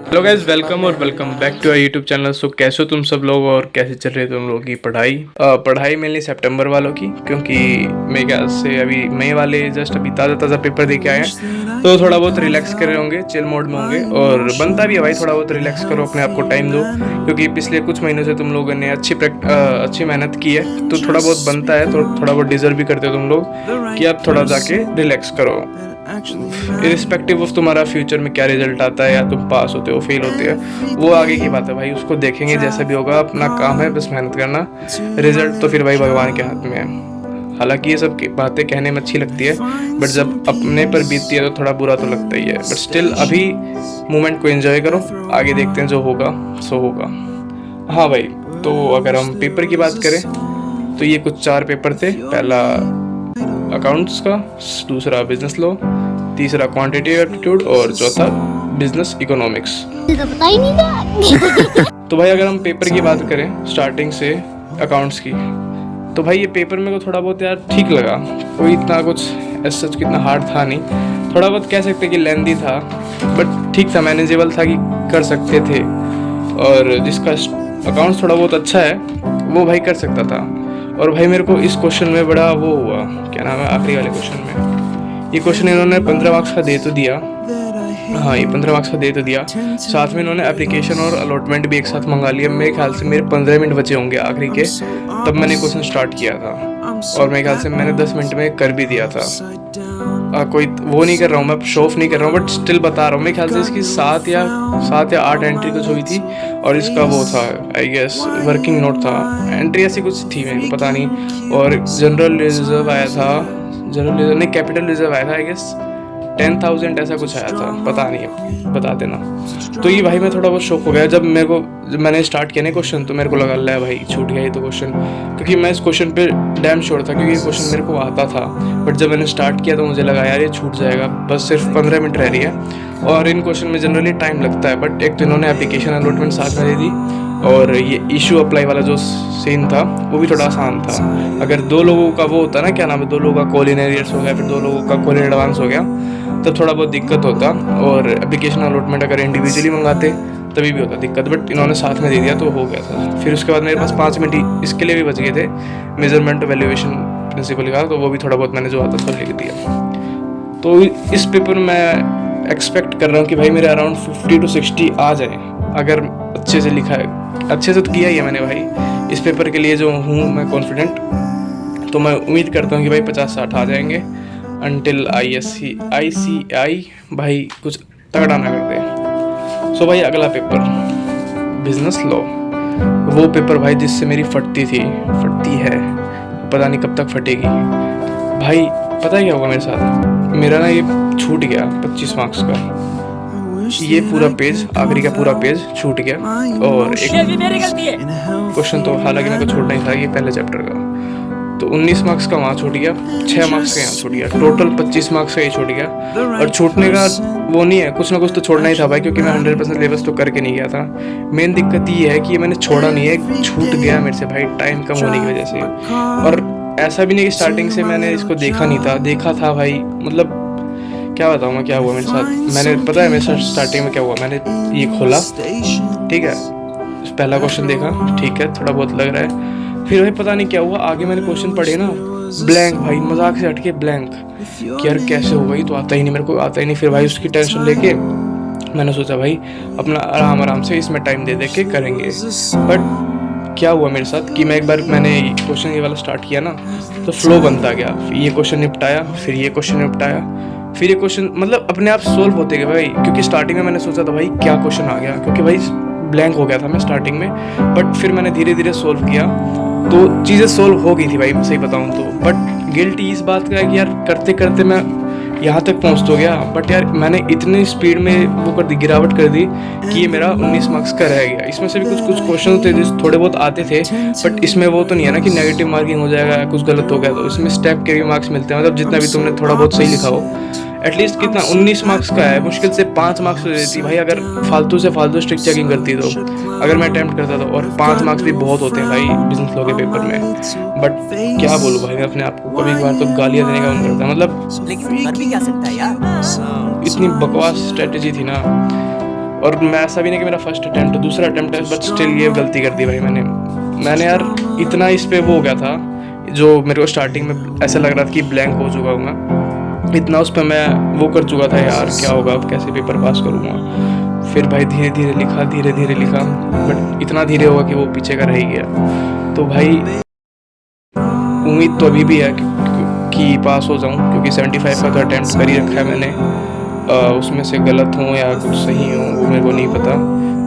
Hello guys, welcome और welcome back to our YouTube channel. So कैसे हो तुम सब लोग और कैसे चल रही है तुम लोगों की पढ़ाई मेनली सितंबर वालों की, क्योंकि मेरे ख्याल से अभी मई वाले जस्ट अभी ताज़ा ताज़ा पेपर दे के आए हैं, तो थोड़ा बहुत रिलैक्स कर रहे होंगे, चिल मोड में होंगे। और बनता भी है भाई, थोड़ा बहुत रिलैक्स करो, अपने आप को टाइम दो, क्योंकि पिछले कुछ महीनों से तुम लोगों ने अच्छी मेहनत की है, तो थोड़ा बहुत बनता है, तो थोड़ा बहुत डिजर्व भी करते हो तुम लोग कि आप थोड़ा जाके रिलैक्स करो। इरिस्पेक्टिव ऑफ तुम्हारा फ्यूचर में क्या रिजल्ट आता है, या तुम पास होते हो फेल होते हो, वो आगे की बात है भाई, उसको देखेंगे जैसा भी होगा। अपना काम है बस मेहनत करना, रिजल्ट तो फिर भाई भगवान के हाथ में है। हालांकि ये सब बातें कहने में अच्छी लगती है, बट जब अपने पर बीतती है तो थोड़ा बुरा तो लगता ही है। बट स्टिल अभी मोमेंट को एंजॉय करो, आगे देखते हैं, जो होगा सो होगा। हाँ भाई, तो अगर हम पेपर की बात करें तो ये कुछ 4 पेपर थे। पहला अकाउंट्स का, दूसरा बिजनेस लॉ, तीसरा क्वांटिटेटिव एप्टीट्यूड और चौथा बिजनेस इकोनॉमिक्स। तो पता ही नहीं था। तो भाई अगर हम पेपर की बात करें स्टार्टिंग से अकाउंट्स की, तो भाई ये पेपर मेरे को थोड़ा बहुत यार ठीक लगा। कोई इतना कुछ सच कितना हार्ड था नहीं, थोड़ा बहुत कह सकते कि लेंदी था, बट ठीक था, मैनेजेबल था कि कर सकते थे। और जिसका अकाउंट्स थोड़ा बहुत अच्छा है वो भाई कर सकता था। और भाई मेरे को इस क्वेश्चन में बड़ा वो हुआ, क्या नाम है, आखिरी वाले क्वेश्चन में। ये क्वेश्चन इन्होंने 15 मार्क्स का दे तो दिया, हाँ ये 15 मार्क्स का दे तो दिया, साथ में इन्होंने एप्लीकेशन और अलॉटमेंट भी एक साथ मंगा लिया। मेरे ख्याल से मेरे 15 मिनट बचे होंगे आखिरी के, तब मैंने क्वेश्चन स्टार्ट किया था, और मेरे ख्याल से मैंने 10 मिनट में कर भी दिया था। कोई वो नहीं कर रहा हूँ मैं, शो ऑफ नहीं कर रहा हूँ, बट स्टिल बता रहा हूँ। मेरे ख्याल से इसकी 7 या 8 एंट्री कुछ हुई थी, और इसका वो था आई गेस वर्किंग नोट था, एंट्री ऐसी कुछ थी मेरे को पता नहीं। और जनरल रिजर्व आया था, जनरल रिजर्व नहीं, कैपिटल रिजर्व आया था आई गेस 10,000 ऐसा कुछ आया था, पता नहीं, बता देना। तो ये भाई मैं थोड़ा बहुत शॉक हो गया जब मैंने स्टार्ट किया ना क्वेश्चन, तो मेरे को लगा ले भाई छूट गया ये तो क्वेश्चन, क्योंकि मैं इस क्वेश्चन पे डैम श्योर था, क्योंकि ये क्वेश्चन मेरे को आता था। बट जब मैंने स्टार्ट किया तो मुझे लगा यार ये छूट जाएगा, बस सिर्फ 15 मिनट रह रही है, और इन क्वेश्चन में जनरली टाइम लगता है। बट एक तो इन्होंने एप्लीकेशन अलॉटमेंट साथ में दे दी, और ये इशू अप्लाई वाला जो सीन था वो भी थोड़ा आसान था। अगर 2 लोगों का वो होता ना, क्या नाम है, 2 लोगों का कॉल इन एरियर्स हो गया, फिर 2 लोगों का कॉल इन एडवांस हो गया, तब थोड़ा बहुत दिक्कत होता। और एप्लीकेशन अलॉटमेंट अगर इंडिविजुअली मंगाते तभी भी होता दिक्कत, बट इन्होंने साथ में दे दिया तो हो गया था। फिर उसके बाद मेरे पास 5 मिनट इसके लिए भी बच गए थे, मेजरमेंट वैल्यूएशन प्रिंसिपल का, तो वो भी थोड़ा बहुत मैंने जो आता था लिख दिया। तो इस पेपर में मैं एक्सपेक्ट कर रहा हूँ कि भाई मेरे अराउंड 50 to 60 आ जाए, अगर अच्छे से लिखा है, अच्छे से तो किया ही है मैंने भाई। इस पेपर के लिए जो हूँ मैं कॉन्फिडेंट, तो मैं उम्मीद करता हूँ कि भाई 50-60 आ जाएंगे, अनटिल ICAI भाई कुछ तगड़ा ना कर दे। सो भाई अगला पेपर बिजनेस लॉ, वो पेपर भाई जिससे मेरी फटती है, पता नहीं कब तक फटेगी भाई। पता है क्या होगा मेरे साथ, मेरा ना ये छूट गया 25 मार्क्स का, ये पूरा पेज, आखिरी का पूरा पेज छूट गया। और एक क्वेश्चन तो हालांकि मेरे को छोड़ना ही था, ये पहले चैप्टर का, तो 19 मार्क्स का वहाँ छूट गया, 6 मार्क्स का यहाँ छूट गया, टोटल 25 मार्क्स का ये छूट गया। और छूटने का वो नहीं है, कुछ ना कुछ तो छोड़ना ही था भाई, क्योंकि मैं 100% सिलेबस तो करके नहीं गया था। मेन दिक्कत ये है कि मैंने छोड़ा नहीं है, छूट गया मेरे से भाई टाइम कम होने की वजह से। और ऐसा भी नहीं कि स्टार्टिंग से मैंने इसको देखा नहीं था, देखा था भाई, मतलब क्या बताऊँ मैं क्या हुआ मेरे साथ। मैंने पता है मेरे साथ स्टार्टिंग में क्या हुआ, मैंने ये खोला, ठीक है, पहला क्वेश्चन देखा, ठीक है थोड़ा बहुत लग रहा है, फिर भाई पता नहीं क्या हुआ, आगे मैंने क्वेश्चन पढ़े ना, ब्लैंक भाई, मजाक से हटके ब्लैंक, कि यार कैसे होगा, ये तो आता ही नहीं, मेरे को आता ही नहीं। फिर भाई उसकी टेंशन लेके मैंने सोचा भाई अपना आराम से इसमें टाइम दे के करेंगे। बट क्या हुआ मेरे साथ कि मैं एक बार मैंने क्वेश्चन ये वाला स्टार्ट किया ना, तो फ्लो बनता गया, ये क्वेश्चन निपटाया, फिर ये क्वेश्चन निपटाया, फिर ये क्वेश्चन, मतलब अपने आप सोल्व होते गए भाई। क्योंकि स्टार्टिंग में मैंने सोचा था भाई क्या क्वेश्चन आ गया, क्योंकि भाई ब्लैंक हो गया था मैं स्टार्टिंग में, बट फिर मैंने धीरे धीरे सोल्व किया, तो चीज़ें सोल्व हो गई थी भाई, सही बताऊँ तो। बट गिल्टी इस बात का है कि यार करते करते मैं यहाँ तक पहुँच तो गया, बट यार मैंने इतनी स्पीड में वो कर दी, गिरावट कर दी, कि ये मेरा 19 मार्क्स का रह गया। इसमें से भी कुछ क्वेश्चन थे जो थोड़े बहुत आते थे, बट इसमें वो तो नहीं है ना कि नेगेटिव मार्किंग हो जाएगा, कुछ गलत हो गया तो इसमें स्टेप के भी मार्क्स मिलते हैं, मतलब जितना भी तुमने थोड़ा बहुत सही लिखा हो। एटलीस्ट कितना 19 मार्क्स का है, मुश्किल से 5 मार्क्स हो देती भाई अगर फालतू से फालतू स्ट्रिक्ट चेकिंग करती तो, अगर मैं अटैम्प्ट करता था। और 5 मार्क्स भी बहुत होते हैं भाई बिजनेस लॉ के पेपर में। बट क्या बोलूँ भाई, मैं अपने आप को कभी कभार तो गालियाँ देने का मन करता है, मतलब लेकिन कर भी क्या सकता है यार। इतनी बकवास स्ट्रेटेजी थी ना। और मैं ऐसा भी नहीं कि मेरा फर्स्ट अटैम्प्ट है, दूसरा अटैम्प्ट है, बट स्टिल ये गलती कर दी भाई मैंने यार इतना इस पे वो हो गया था, जो मेरे को स्टार्टिंग में ऐसा लग रहा था कि ब्लैंक हो चुका हूँ मैं, इतना उस पर मैं वो कर चुका था यार क्या होगा, अब कैसे पेपर पास करूँगा। फिर भाई धीरे धीरे लिखा, बट इतना धीरे होगा कि वो पीछे का रह ही गया। तो भाई उम्मीद तो अभी भी है कि पास हो जाऊँ, क्योंकि 75 का तो अटैम्प्ट कर ही रखा है मैंने। उसमें से गलत हूँ या कुछ सही हूँ वो मेरे को नहीं पता।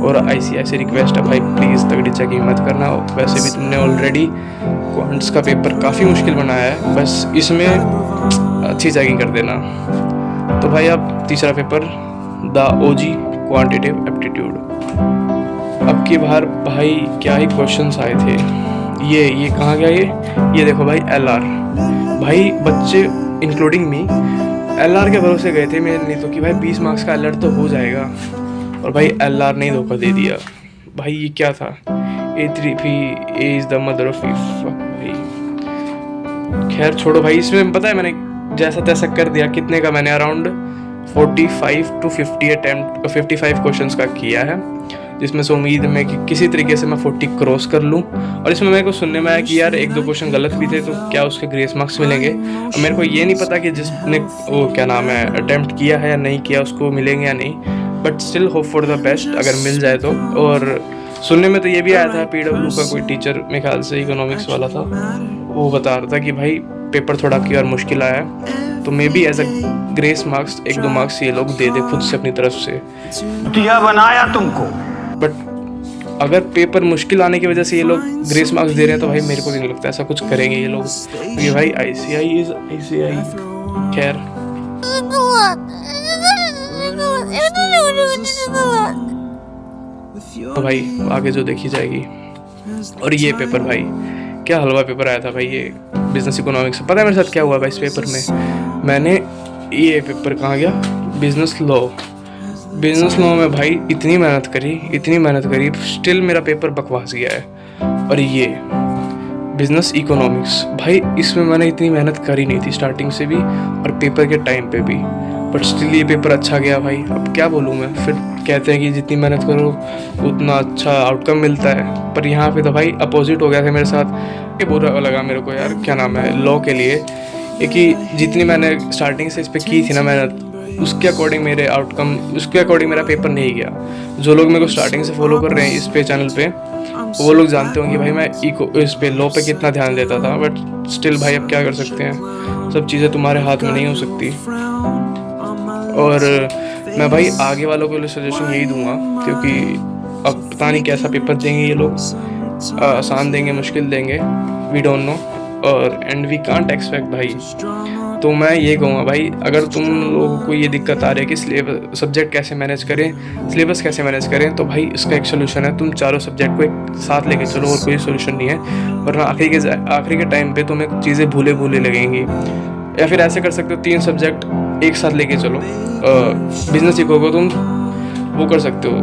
और ICI रिक्वेस्ट है भाई, प्लीज़ तगड़ी चेकिंग मत करना। वैसे भी तुमने ऑलरेडी क्वांट्स का पेपर काफ़ी मुश्किल बनाया है, बस इसमें अच्छी चेकिंग कर देना। तो भाई अब तीसरा paper the OG quantitative aptitude. अब की बार भाई क्या ही क्वेश्चंस आए थे। ये कहाँ गया ये देखो भाई LR। भाई बच्चे इंक्लूडिंग मी LR के भरोसे गए थे मेरे लिए तो, कि भाई 20 मार्क्स का LR तो हो जाएगा, और भाई LR ने धोखा दे दिया। भाई ये क्या था, A3P A is the mother of E। भाई खैर छोड़ो भाई, इसमें पता है मैंने जैसा तैसा कर दिया। कितने का मैंने अराउंड 45 to 50 अटैम्प्ट 55 क्वेश्चंस का किया है, जिसमें से उम्मीद में कि किसी तरीके से मैं 40 क्रॉस कर लूँ। और इसमें मेरे को सुनने में आया कि यार 1-2 क्वेश्चन गलत भी थे, तो क्या उसके ग्रेस मार्क्स मिलेंगे। अब मेरे को ये नहीं पता कि जिसने वो क्या नाम है अटैम्प्ट किया है या नहीं किया उसको मिलेंगे या नहीं, but still hope for the best अगर मिल जाए तो। और सुनने में तो ये भी आया था PW का कोई टीचर, मेरे ख्याल से इकोनॉमिक्स वाला था, वो बता रहा था कि भाई पेपर थोड़ा की और मुश्किल आया है, तो maybe as a grace marks 1-2 marks ये लोग दे दे खुद से अपनी तरफ से। दिया बनाया तुमको। बट अगर पेपर मुश्किल आने की वजह से ये लोग ग्रेस मार्क्स दे रहे हैं तो भाई मेरे को नहीं लगता ऐसा कुछ करेंगे ये लोग, क्योंकि भाई ICI इज ICI। खैर तो भाई आगे जो देखी जाएगी। और ये पेपर भाई क्या हलवा पेपर आया था भाई, ये बिजनेस इकोनॉमिक्स। पता है मेरे साथ क्या हुआ भाई इस पेपर में, मैंने ये पेपर कहाँ गया, बिजनेस लॉ में भाई इतनी मेहनत करी, स्टिल मेरा पेपर बकवास गया है। और ये बिजनेस इकोनॉमिक्स भाई, इसमें मैंने इतनी मेहनत करी नहीं थी स्टार्टिंग से भी और पेपर के टाइम पे भी, बट स्टिल ये पेपर अच्छा गया भाई। अब क्या बोलूँ मैं, फिर कहते हैं कि जितनी मेहनत करो उतना अच्छा आउटकम मिलता है, पर यहाँ पे तो भाई अपोजिट हो गया था मेरे साथ। ये बुरा लगा मेरे को यार, क्या नाम है, लॉ के लिए, कि जितनी मैंने स्टार्टिंग से इस पर की थी ना मेहनत, उसके अकॉर्डिंग मेरा पेपर नहीं गया। जो लोग मेरे को स्टार्टिंग से फॉलो कर रहे हैं इस पे चैनल पे, वो लोग जानते होंगे भाई मैं इस पे लॉ पे कितना ध्यान देता था, बट स्टिल भाई अब क्या कर सकते हैं, सब चीज़ें तुम्हारे हाथ में नहीं हो सकती। और मैं भाई आगे वालों को सजेशन यही दूंगा, क्योंकि अब पता नहीं कैसा पेपर देंगे ये लोग, आसान देंगे मुश्किल देंगे, वी डोंट नो, और एंड वी कांट एक्सपेक्ट भाई। तो मैं ये कहूँगा भाई, अगर तुम लोगों को ये दिक्कत आ रही है कि सब्जेक्ट कैसे मैनेज करें, सिलेबस कैसे मैनेज करें, तो भाई इसका एक सोल्यूशन है, तुम चारों सब्जेक्ट को एक साथ लेके चलो, और कोई सोल्यूशन नहीं है। वरना आखिरी के टाइम पे तुम्हें चीज़ें भूले लगेंगी। या फिर ऐसे कर सकते हो 3 सब्जेक्ट एक साथ लेके चलो। बिजनेस सीखोगे तुम, वो कर सकते हो,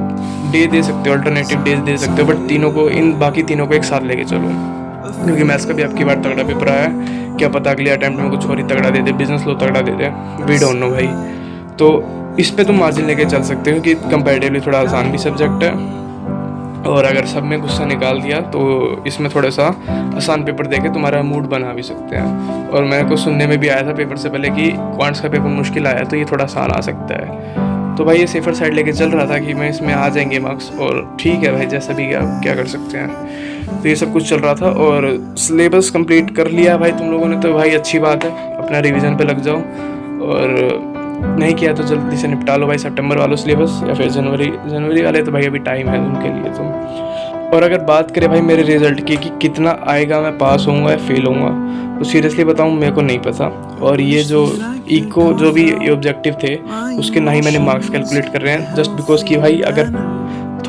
डे दे सकते हो, अल्टरनेटिव डेज दे सकते हो, बट बाकी तीनों को एक साथ लेके चलो, क्योंकि मैथ्स का भी आपकी बार तगड़ा पेपर आया है, क्या पता अगले अटैम्प्ट में कुछ और ही तगड़ा दे दे, बिजनेस लो तगड़ा दे दे, वी डोंट नो भाई। तो इस पे तुम मार्जिन लेके चल सकते हो कि कंपैरेटिवली थोड़ा आसान भी सब्जेक्ट है, और अगर सब में गुस्सा निकाल दिया तो इसमें थोड़ा सा आसान पेपर देके तुम्हारा मूड बना भी सकते हैं। और मेरे को सुनने में भी आया था पेपर से पहले कि क्वांट्स का पेपर मुश्किल आया, तो ये थोड़ा आसान आ सकता है। तो भाई ये सेफर साइड लेके चल रहा था कि मैं इसमें आ जाएंगे मार्क्स, और ठीक है भाई, जैसा भी क्या कर सकते हैं। तो ये सब कुछ चल रहा था, और सिलेबस कंप्लीट कर लिया भाई तुम लोगों ने, तो भाई अच्छी बात है, अपना रिवीजन पे लग जाओ, और नहीं किया तो जल्दी से निपटा लो भाई सितंबर वालों सिलेबस, या फिर जनवरी वाले, तो भाई अभी टाइम है उनके लिए तुम। और अगर बात करें भाई मेरे रिजल्ट की कि कितना आएगा, मैं पास होऊंगा या फेल होऊंगा, तो सीरियसली बताऊं मेरे को नहीं पता। और ये जो इको जो भी ये ऑब्जेक्टिव थे उसके ना ही मैंने मार्क्स कैलकुलेट कर रहे हैं, जस्ट बिकॉज कि भाई अगर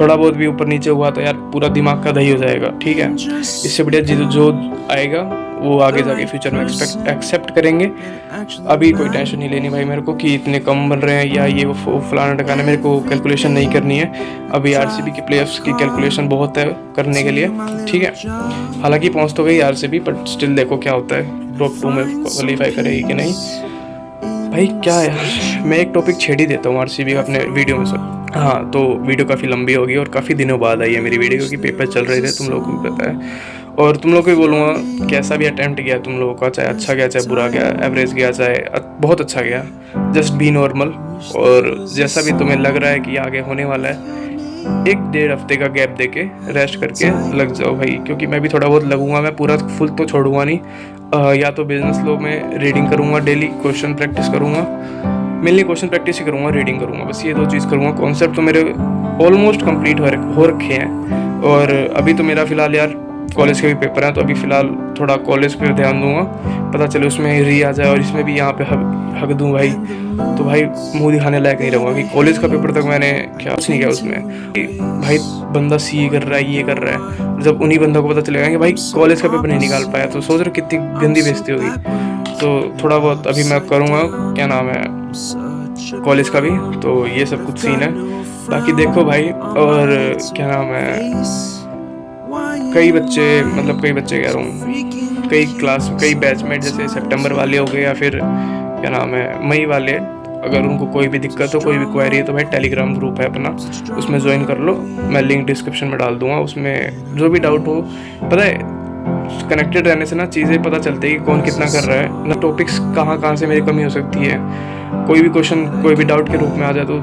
थोड़ा बहुत भी ऊपर नीचे हुआ तो यार पूरा दिमाग का दही हो जाएगा, ठीक है। इससे बढ़िया जो आएगा वो आगे जाके फ्यूचर में एक्सेप्ट करेंगे। अभी कोई टेंशन नहीं लेनी भाई मेरे को कि इतने कम बन रहे हैं या ये वो फलाना टकाना, मेरे को कैलकुलेशन नहीं करनी है। अभी RCB की प्लेऑफ्स की कैलकुलेशन बहुत है करने के लिए, ठीक है। हालांकि पहुंच तो गई RCB, बट स्टिल देखो क्या होता है, टॉप 2 में क्वालिफाई करेगी कि नहीं। भाई क्या यार, मैं एक टॉपिक छेड़ ही देता हूँ RCB का अपने वीडियो में सब, हाँ, तो वीडियो काफ़ी लंबी होगी और काफ़ी दिनों बाद आई है मेरी वीडियो, क्योंकि पेपर चल रहे थे, तुम लोगों को भी पता है। और तुम लोग को भी बोलूँगा, कैसा भी अटैम्प्ट गया तुम लोगों का, चाहे अच्छा गया चाहे बुरा गया, एवरेज गया चाहे बहुत अच्छा गया, जस्ट बी नॉर्मल। और जैसा भी तुम्हें लग रहा है कि आगे होने वाला है, 1-1.5 हफ्ते का गैप देके रेस्ट करके लग जाओ भाई, क्योंकि मैं भी थोड़ा बहुत लगूंगा, मैं पूरा फुल तो छोड़ूंगा नहीं। या तो बिजनेस लो में रीडिंग करूंगा, डेली क्वेश्चन प्रैक्टिस करूंगा, मेनली क्वेश्चन प्रैक्टिस ही करूंगा, रीडिंग करूंगा, बस ये 2 चीज़ करूंगा। कॉन्सेप्ट तो मेरे ऑलमोस्ट कंप्लीट हो रखे हैं। और अभी तो मेरा फ़िलहाल यार कॉलेज के भी पेपर हैं, तो अभी फ़िलहाल थोड़ा कॉलेज पे ध्यान दूंगा, पता चले उसमें री आ जाए और इसमें भी यहाँ पे हक दूँ भाई, तो भाई मुंह दिखाने लायक नहीं रहूँगा कि कॉलेज का पेपर तक मैंने क्या कुछ नहीं किया उसमें, कि भाई बंदा सी कर रहा है, ये कर रहा है, जब उन्हीं बंदों को पता चलेगा कि भाई कॉलेज का पेपर नहीं निकाल पाया, तो सोच रहे कितनी गंदी बेइज्जती होगी। तो थोड़ा बहुत अभी मैं करूँगा, क्या नाम है, कॉलेज का भी, तो ये सब कुछ सीन है। बाकी देखो भाई, और क्या नाम है, कई बच्चे कह रहा हूँ, कई बैचमेट जैसे सितंबर वाले हो गए, या फिर क्या नाम है, मई वाले, अगर उनको कोई भी दिक्कत हो, कोई भी क्वेरी है, तो भाई टेलीग्राम ग्रुप है अपना, उसमें ज्वाइन कर लो, मैं लिंक डिस्क्रिप्शन में डाल दूंगा। उसमें जो भी डाउट हो, पता है कनेक्टेड रहने से ना चीज़ें पता चलती है कि कौन कितना कर रहा है ना, टॉपिक्स कहाँ से मेरी कमी हो सकती है, कोई भी क्वेश्चन कोई भी डाउट के रूप में आ जाए तो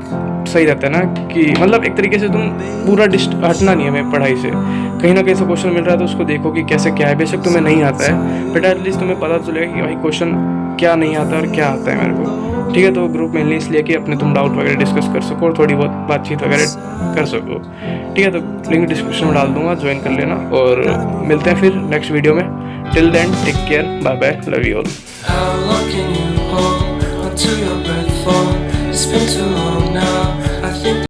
सही रहता है ना, कि मतलब एक तरीके से तुम पूरा हटना नहीं है हमें पढ़ाई से, कहीं ना कहीं से क्वेश्चन मिल रहा है तो उसको देखो कि कैसे क्या है, बेशक तुम्हें नहीं आता है, बट एटलीस्ट तुम्हें पता चलेगा कि भाई क्वेश्चन क्या नहीं आता और क्या आता है मेरे को, ठीक है। तो ग्रुप मेनली इसलिए कि अपने तुम डाउट वगैरह डिस्कस कर सको और थोड़ी बहुत बातचीत वगैरह कर सको, ठीक है। तो लिंक डिस्क्रिप्शन में डाल दूंगा, ज्वाइन कर लेना, और मिलते हैं फिर नेक्स्ट वीडियो में। Till then take care, bye bye, love you all. How long can you hold onto your breath for? It's been too